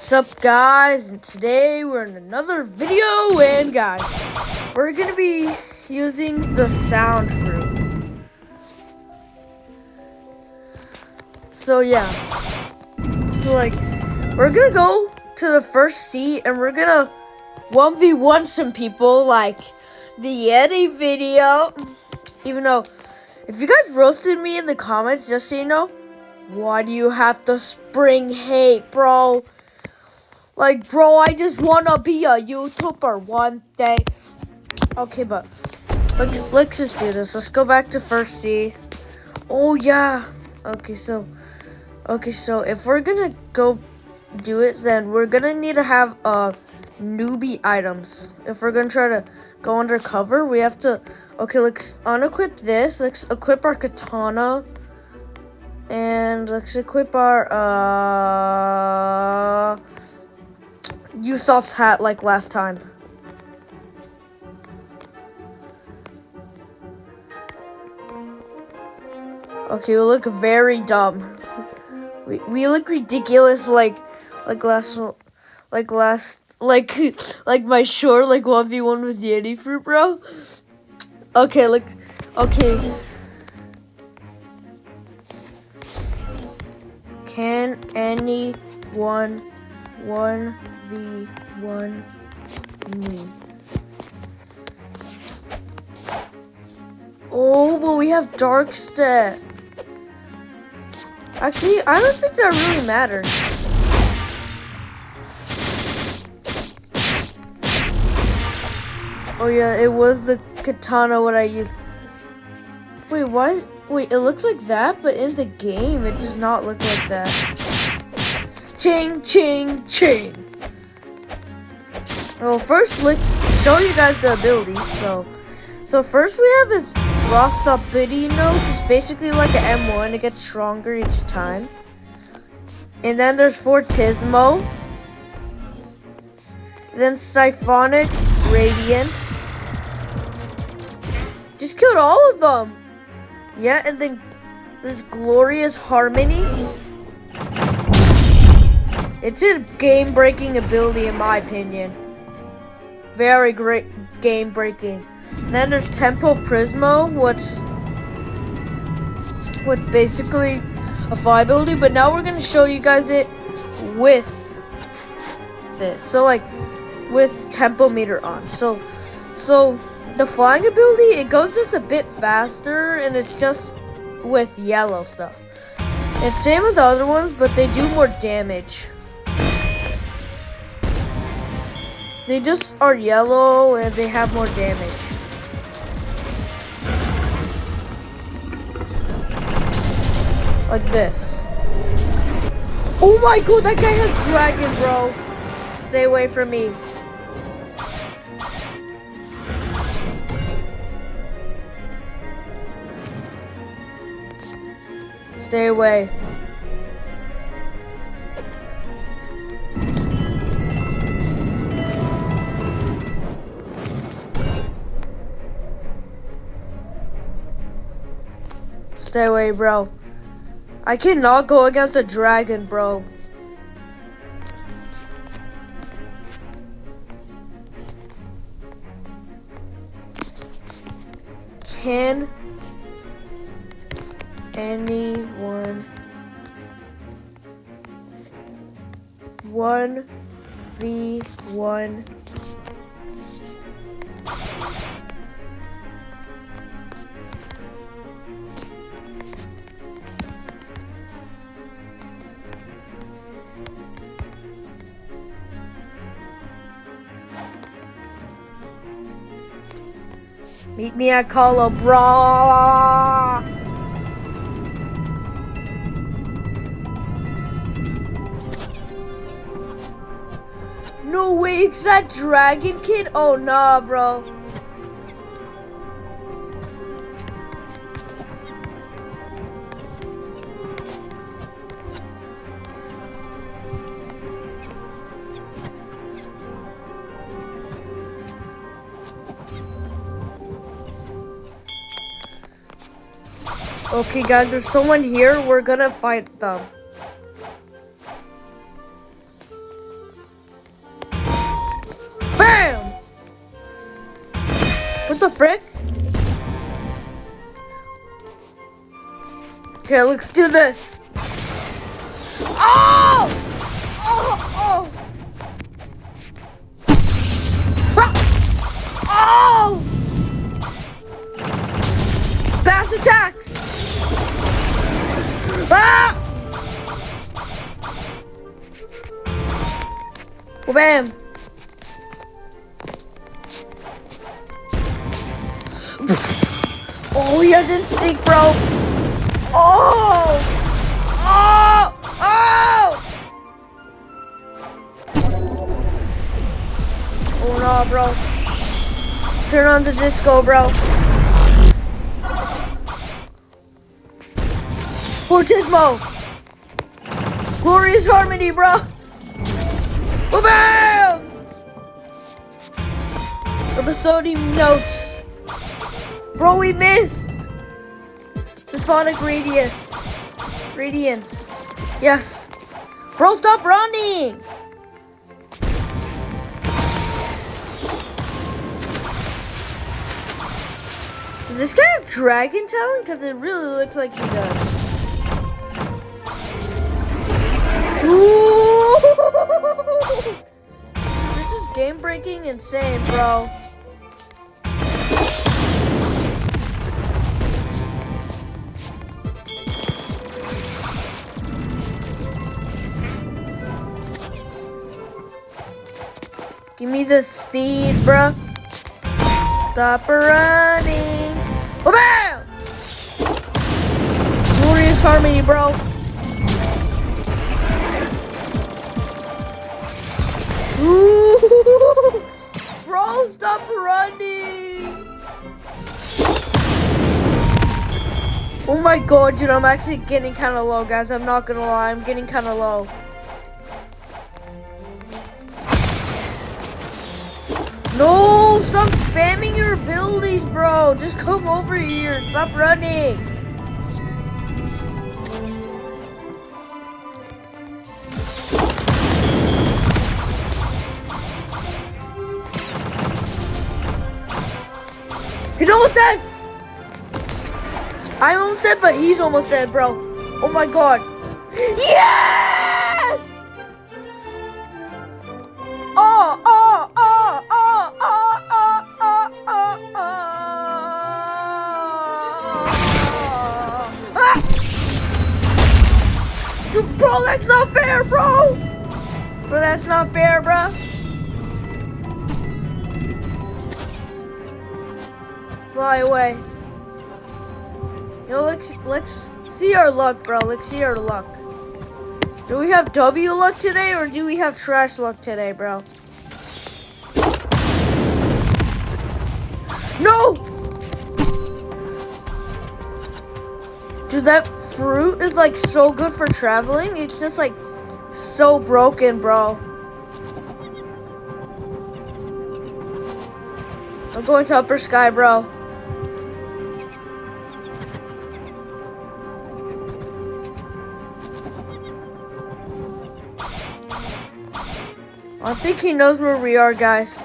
What's up, guys? And today we're in another video, and guys, we're gonna be using the sound fruit. So yeah, we're gonna go to the first seat and we're gonna 1v1 some people like the Yeti video. Even though, if you guys roasted me in the comments, just so you know, why do you have to spring hate, bro? Like, bro, I just wanna be a YouTuber one day. Okay, but let's just do this. Let's go back to first C. Oh yeah. Okay, so if we're gonna go do it, then we're gonna need to have newbie items. If we're gonna try to go undercover, we have to. Okay, let's unequip this. Let's equip our katana. And let's equip our Usopp's hat like last time. Okay, we look very dumb. We look ridiculous like my short 1v1 with Yeti fruit, bro. Okay, okay. Can anyone 1v1 me? Oh, but we have dark step. Actually, I don't think that really matters. Oh yeah, it was the katana what I used. Wait, why? Wait, it looks like that, but in the game, it does not look like that. Ching, ching, ching. Well, first, let's show you guys the abilities. So first we have this Rothopidino, which is basically like an M1. It gets stronger each time. And then there's Fortismo. Then Siphonic Radiance. Just killed all of them. Yeah, and then there's Glorious Harmony. It's a game-breaking ability in my opinion. Very great game-breaking. Then there's Tempo Prismo, what's basically a fly ability, but now we're gonna show you guys it with this. So with tempo meter on. So the flying ability, it goes just a bit faster, and it's just with yellow stuff. It's same with the other ones, but they do more damage. They just are yellow and they have more damage. Like this. Oh my god, that guy has dragon, bro. Stay away from me. Stay away. Stay away, bro. I cannot go against a dragon, bro. Can anyone 1v1 Meet me at Colo, bro. No way, it's that dragon kid? Oh nah, bro. Okay, guys, there's someone here. We're gonna fight them. frick? Okay, let's do this. Oh! Oh! Oh! Oh! Fast attacks! Ah! Oh, bam! Oh, he has instinct, bro! Oh! Oh! Oh! Oh no, bro. Turn on the disco, bro. Fortismo! Glorious Harmony, bro! Bam! Episodic notes. Bro, we missed! The Sonic Radiance. Yes. Bro, stop running! Does this guy have dragon talent? Because it really looks like he does. Ooh! This is game breaking insane, bro. Give me the speed, bro. Stop running. Oh, bam! Glorious Harmony, bro. Ooh! Bro, stop running. Oh my god, dude, I'm actually getting kind of low, guys. I'm not gonna lie. I'm getting kind of low. No, stop spamming your abilities, bro. Just come over here. Stop running. He's almost dead. I'm almost dead, but he's almost dead, bro. Oh my god. Yes! Oh, oh, oh, oh, oh, oh, oh, oh, oh. Ah! Bro, that's not fair, bro. Bro, that's not fair, bro. Fly away. You know, let's see our luck, bro. Let's see our luck. Do we have W luck today, or do we have trash luck today, bro? No! Dude, that fruit is like so good for traveling. It's just like so broken, bro. I'm going to upper sky, bro. I think he knows where we are, guys.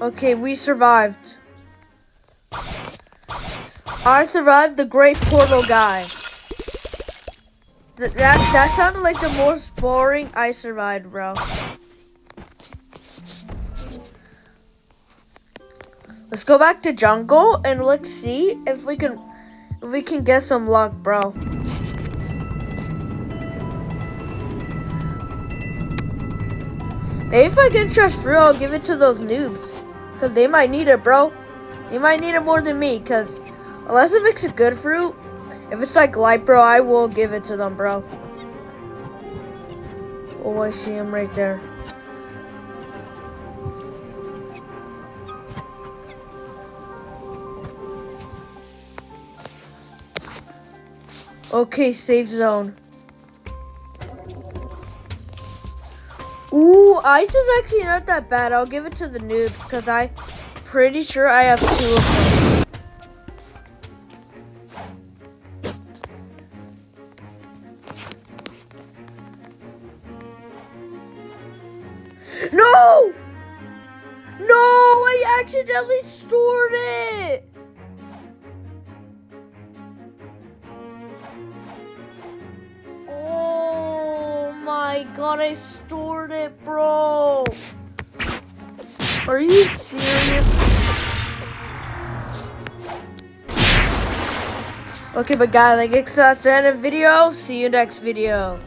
Okay, we survived. I survived the Great Portal guy. That sounded like the most boring I survived, bro. Let's go back to jungle and let's see if we can get some luck, bro. Maybe if I get trash fruit, I'll give it to those noobs. Because they might need it, bro. They might need it more than me. Because unless if it's a good fruit, if it's like light, bro, I will give it to them, bro. Oh, I see him right there. Okay, safe zone. Ooh, ice is actually not that bad. I'll give it to the noobs because I'm pretty sure I have 2 of them. No! No, I accidentally stored it. Oh my god, I stored it, bro. Are you serious? Okay, but guys, I guess that's the end of the video. See you next video.